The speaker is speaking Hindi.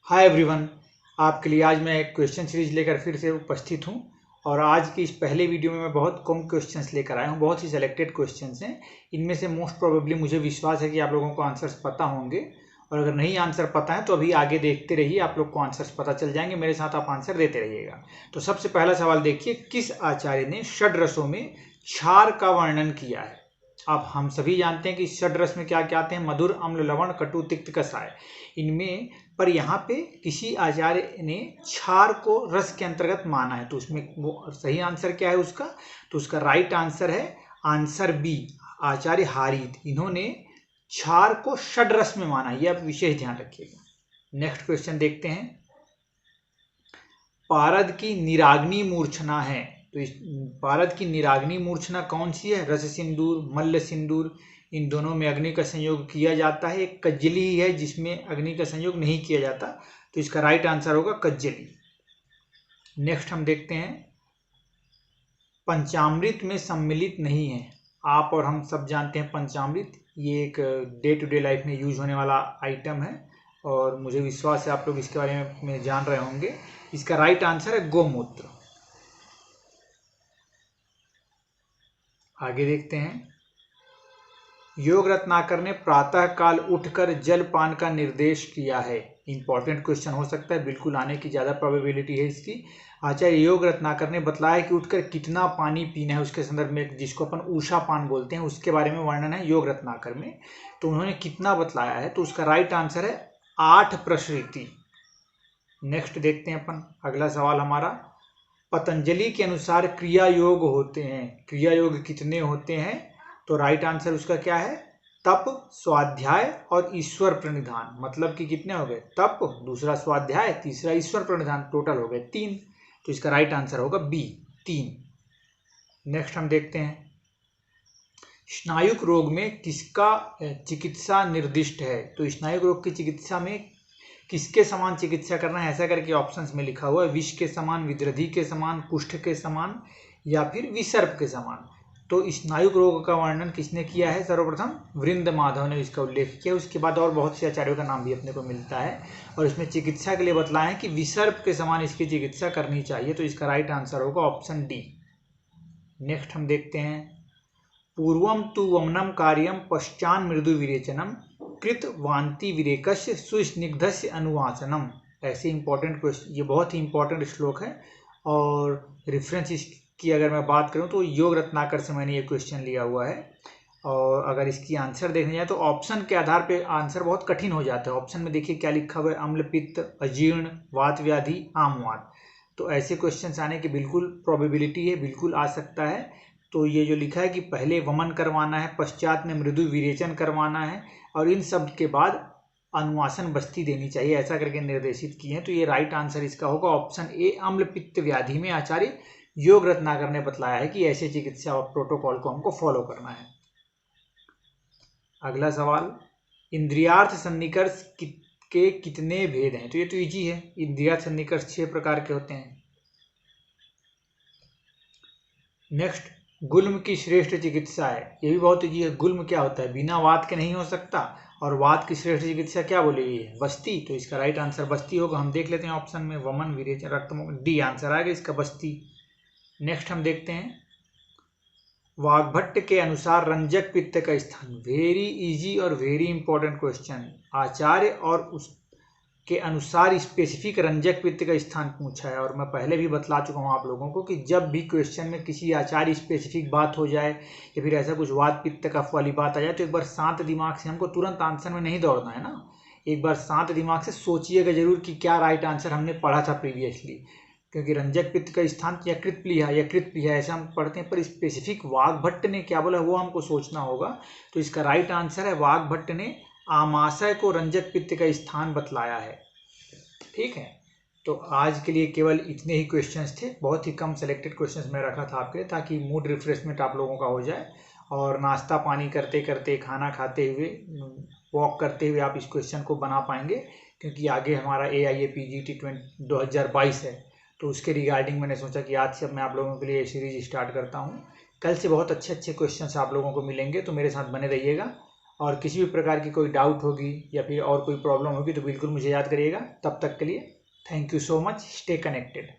हाय एवरीवन, आपके लिए आज मैं एक क्वेश्चन सीरीज लेकर फिर से उपस्थित हूं। और आज की इस पहले वीडियो में मैं बहुत कम क्वेश्चंस लेकर आया हूं। बहुत ही सिलेक्टेड क्वेश्चंस हैं। इनमें से मोस्ट प्रोबेबली मुझे विश्वास है कि आप लोगों को आंसर्स पता होंगे, और अगर नहीं आंसर पता है तो अभी आगे देखते रहिए, आप लोग को आंसर्स पता चल जाएंगे। मेरे साथ आप आंसर देते रहिएगा। तो सबसे पहला सवाल देखिए, किस आचार्य ने षड्रसों में क्षार का वर्णन किया है? अब हम सभी जानते हैं कि षड्रस में क्या क्या आते हैं, मधुर, अम्ल, लवण, कटु, तिक्त, कषाय। इनमें पर यहाँ पे किसी आचार्य ने क्षार को रस के अंतर्गत माना है, तो उसमें वो सही आंसर क्या है उसका? तो उसका राइट आंसर है आंसर बी, आचार्य हारीत। इन्होंने क्षार को षड्रस में माना, यह आप विशेष ध्यान रखिएगा। नेक्स्ट क्वेश्चन देखते हैं। पारद की निराग्नि मूर्छना है, तो इस पारद की निराग्नि मूर्छना कौन सी है? रस सिंदूर, मल्ल सिंदूर, इन दोनों में अग्नि का संयोग किया जाता है। एक कज्जली ही है जिसमें अग्नि का संयोग नहीं किया जाता, तो इसका राइट आंसर होगा कज्जली। नेक्स्ट हम देखते हैं, पंचामृत में सम्मिलित नहीं है। आप और हम सब जानते हैं पंचामृत, ये एक डे टू डे लाइफ में यूज होने वाला आइटम है, और मुझे विश्वास है आप लोग इसके बारे में जान रहे होंगे। इसका राइट आंसर है गोमूत्र। आगे देखते हैं, योग रत्नाकर ने प्रातः काल उठकर जल पान का निर्देश किया है। इंपॉर्टेंट क्वेश्चन हो सकता है, बिल्कुल आने की ज़्यादा प्रोबेबिलिटी है इसकी। आचार्य योग रत्नाकर ने बतलाया कि उठकर कितना पानी पीना है, उसके संदर्भ में, जिसको अपन उषा पान बोलते हैं, उसके बारे में वर्णन है योग रत्नाकर में। तो उन्होंने कितना बतलाया है, तो उसका राइट आंसर है 8 प्रसृति। नेक्स्ट देखते हैं अपन, अगला सवाल हमारा, पतंजलि के अनुसार क्रिया योग होते हैं। क्रिया योग कितने होते हैं? तो राइट आंसर उसका क्या है? तप, स्वाध्याय और ईश्वर प्रणिधान। मतलब कि कितने हो गए? तप, दूसरा स्वाध्याय, तीसरा ईश्वर प्रणिधान, टोटल हो गए 3। तो इसका राइट आंसर होगा बी, 3। नेक्स्ट हम देखते हैं, स्नायुक रोग में किसका चिकित्सा निर्दिष्ट है? तो स्नायुक रोग की चिकित्सा में किसके समान चिकित्सा करना है, ऐसा करके ऑप्शंस में लिखा हुआ है। विष के समान, विद्रधि के समान, कुष्ठ के समान, या फिर विसर्प के समान। तो स्नायुक रोग का वर्णन किसने किया है? सर्वप्रथम वृंद माधव ने इसका उल्लेख किया। उसके बाद और बहुत से आचार्यों का नाम भी अपने को मिलता है, और इसमें चिकित्सा के लिए बतलाया है कि विसर्प के समान इसकी चिकित्सा करनी चाहिए। तो इसका राइट आंसर होगा ऑप्शन डी। नेक्स्ट हम देखते हैं, पूर्वम तु वमनम कार्यम पश्चान मृदु विरेचनम कृत वांति विरेकस्य सुस्निग्धस्य अनुवासनम। ऐसे इंपॉर्टेंट क्वेश्चन, ये बहुत ही इंपॉर्टेंट श्लोक है, और रेफरेंस इसकी अगर मैं बात करूं तो योग रत्नाकर से मैंने ये क्वेश्चन लिया हुआ है। और अगर इसकी आंसर देखने जाए तो ऑप्शन के आधार पे आंसर बहुत कठिन हो जाता है। ऑप्शन में देखिए क्या लिखा हुआ है, अम्ल, पित्त, अजीर्ण, वात व्याधि, आमवात। तो ऐसे क्वेश्चन आने की बिल्कुल प्रोबेबिलिटी है, बिल्कुल आ सकता है। तो ये जो लिखा है कि पहले वमन करवाना है, पश्चात में मृदु विरेचन करवाना है, और इन सब के बाद अनुवासन बस्ती देनी चाहिए, ऐसा करके निर्देशित किए हैं। तो ये राइट आंसर इसका होगा ऑप्शन ए, अम्ल पित्त व्याधि में आचार्य योग रत्नाकर ने बतलाया है कि ऐसे चिकित्सा और प्रोटोकॉल को हमको फॉलो करना है। अगला सवाल, इंद्रियार्थ सन्निकर्ष के कितने भेद हैं? तो ये तो इजी है, इंद्रियार्थ सन्निकर्ष 6 प्रकार के होते हैं। नेक्स्ट, गुल्म की श्रेष्ठ चिकित्सा है, ये भी बहुत इजी है। गुल्म क्या होता है? बिना वात के नहीं हो सकता, और वात की श्रेष्ठ चिकित्सा क्या बोलेगी? बस्ती। तो इसका राइट आंसर बस्ती होगा। हम देख लेते हैं ऑप्शन में, वमन, विरेचन, रक्त, डी आंसर आएगा इसका, बस्ती। नेक्स्ट हम देखते हैं, वाग्भट्ट के अनुसार रंजक पित्त का स्थान। वेरी इजी और वेरी इंपॉर्टेंट क्वेश्चन। आचार्य और उसके अनुसार स्पेसिफिक रंजक पित्त का स्थान पूछा है, और मैं पहले भी बतला चुका हूँ आप लोगों को कि जब भी क्वेश्चन में किसी आचार्य स्पेसिफिक बात हो जाए, या फिर ऐसा कुछ वात पित्त कफ वाली बात आ जाए, तो एक बार शांत दिमाग से, हमको तुरंत आंसर में नहीं दौड़ना है ना, एक बार शांत दिमाग से सोचिएगा जरूर कि क्या राइट आंसर हमने पढ़ा था प्रीवियसली। क्योंकि रंजक पित्त का स्थान यकृत प्लीहा, यकृत प्लीहा ऐसा हम पढ़ते हैं, पर स्पेसिफिक वाग्भट्ट ने क्या बोला वो हमको सोचना होगा। तो इसका राइट आंसर है, वाग्भट्ट ने आमाशय को रंजक पित्त का स्थान बतलाया है। ठीक है, तो आज के लिए केवल इतने ही क्वेश्चंस थे। बहुत ही कम सेलेक्टेड क्वेश्चंस मैं रखा था आपके लिए, ताकि मूड रिफ्रेशमेंट आप लोगों का हो जाए, और नाश्ता पानी करते करते, खाना खाते हुए, वॉक करते हुए आप इस क्वेश्चन को बना पाएंगे। क्योंकि आगे हमारा AIAPGT 2022 है, तो उसके रिगार्डिंग मैंने सोचा कि आज से अब मैं आप लोगों के लिए ये सीरीज स्टार्ट करता हूँ। कल से बहुत अच्छे अच्छे क्वेश्चंस आप लोगों को मिलेंगे, तो मेरे साथ बने रहिएगा। और किसी भी प्रकार की कोई डाउट होगी या फिर और कोई प्रॉब्लम होगी तो बिल्कुल मुझे याद करिएगा। तब तक के लिए thank you so much, stay connected.